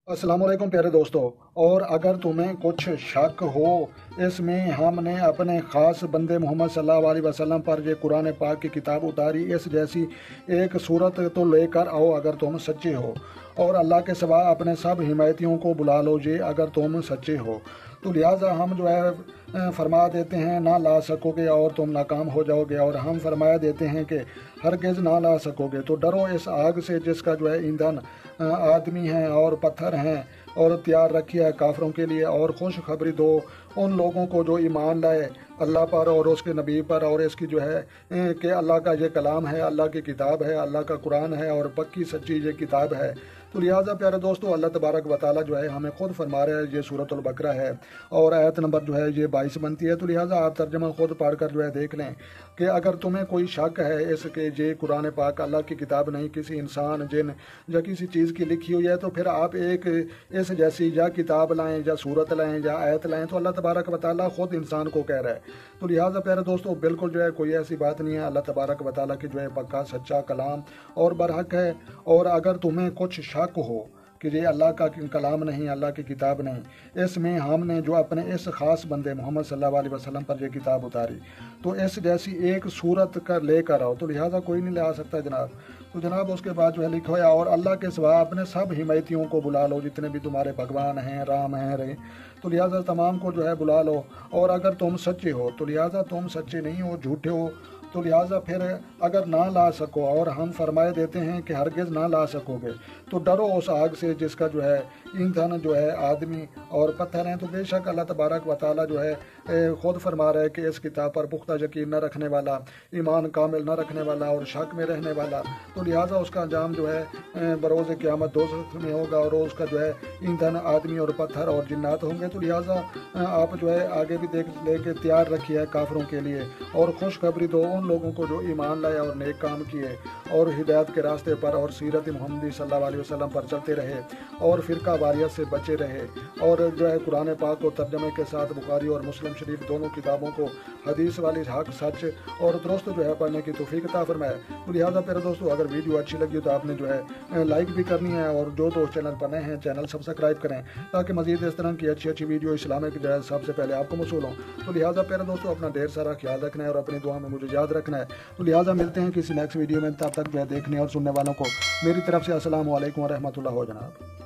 अस्सलाम वालेकुम प्यारे दोस्तों। और अगर तुम्हें कुछ शक हो इसमें, हमने अपने ख़ास बंदे मोहम्मद सल्लल्लाहु अलैहि वसल्लम पर ये कुरान पाक की किताब उतारी, इस जैसी एक सूरत तो लेकर आओ अगर तुम सच्चे हो, और अल्लाह के सिवा अपने सब हिमायतियों को बुला लो ये अगर तुम सच्चे हो। तो लिहाजा हम जो है फरमा देते हैं ना ला सकोगे और तुम नाकाम हो जाओगे, और हम फरमाया देते हैं कि हरगिज़ ना ला सकोगे। तो डरो इस आग से जिसका जो है ईंधन आदमी हैं और पत्थर हैं, और तैयार रखी है काफरों के लिए, और खुशखबरी दो उन लोगों को जो ईमान लाए अल्लाह पर और उसके नबी पर, और इसकी जो है कि अल्लाह का ये कलाम है, अल्लाह की किताब है, अल्लाह का कुरान है और पक्की सच्ची ये किताब है। तो लिहाजा प्यारे दोस्तों, अल्लाह तबारक व तआला जो है हमें खुद फरमा रहा है, ये सूरतुल बकरा है और आयत नंबर जो है ये 22 बनती है। तो लिहाजा आप तर्जमा खुद पढ़ कर जो है देख लें कि अगर तुम्हें कोई शक है इसके ये कुरान पाक अल्लाह की किताब नहीं, किसी इंसान जिन या किसी चीज़ की लिखी हुई है, तो फिर आप एक इस जैसी या किताब लाएं या सूरत लाएं या आयत लाएं। तो अल्लाह तबारक व तआला खुद इंसान को कह रहा है। तो लिहाजा प्यारे दोस्तों, बिल्कुल जो है कोई ऐसी बात नहीं है, अल्लाह तबारक व तआला की जो है पक्का सच्चा कलाम और बरहक है। और अगर तुम्हें कुछ शक हो कि ये अल्लाह का कलाम नहीं, अल्लाह की किताब नहीं, इसमें हमने जो अपने इस ख़ास बंदे मोहम्मद सल्लल्लाहु अलैहि वसल्लम पर ये किताब उतारी, तो इस जैसी एक सूरत कर लेकर आओ। तो लिहाजा कोई नहीं ले आ सकता जनाब। तो जनाब उसके बाद जो है लिखा हुआ, और अल्लाह के सिवा अपने सब हिमायतियों को बुला लो, जितने भी तुम्हारे भगवान हैं, राम हैं, रहे, तो लिहाजा तमाम को जो है बुला लो। और अगर तुम सच्चे हो, तो लिहाजा तुम सच्चे नहीं हो, झूठे हो, तो लिहाजा फिर अगर ना ला सको, और हम फरमाए देते हैं कि हरगिज़ ना ला सकोगे, तो डरो उस आग से जिसका जो है ईंधन जो है आदमी और पत्थर हैं। तो बेशक अल्लाह तबारक व तआला जो है ख़ुद फरमा रहा है कि इस किताब पर पुख्ता यकीन न रखने वाला, ईमान कामिल न रखने वाला और शक में रहने वाला, तो लिहाजा उसका अंजाम जो है बरोज़ क़यामत दोज़ख में होगा, और उसका जो है ईंधन आदमी और पत्थर और जिन्नात होंगे। तो लिहाजा आप जो है आगे भी देख लेके तैयार रखिए है काफरों के लिए, और खुशखबरी दो उन लोगों को जो ईमान लाए और नेक काम किए और हिदायत के रास्ते पर और सीरत मुहम्मदी सल्लल्लाहु अलैहि वसल्लम पर चलते रहे और फिरका वारियत से बचे रहे, और जो है कुरान पाक को तर्जमे के साथ बुखारी और मुस्लिम शरीफ दोनों किताबों को हदीस वाली हक सच और दुरुस्त जो है पढ़ने की तौफीक अता फरमाए। तो लिहाजा प्यारे दोस्तों, अगर वीडियो अच्छी लगी तो आपने जो है लाइक भी करनी है, और जो दोस्त चैनल पर नए हैं चैनल सब्सक्राइब करें, ताकि मजीद इस तरह की अच्छी अच्छी वीडियो इस्लामिक जो है सबसे पहले आपको मौसूल हों। तो लिहाजा प्यारे दोस्तों, अपना ढेर सारा ख्याल रखना है और अपनी दुआ में मुझे याद रखना है। तो लिहाजा मिलते हैं किसी नेक्स्ट वीडियो में, तब तक जो है देखने और सुनने वालों को मेरी तरफ से अस्सलाम वालेकुम व रहमतुल्लाह हो जनाब।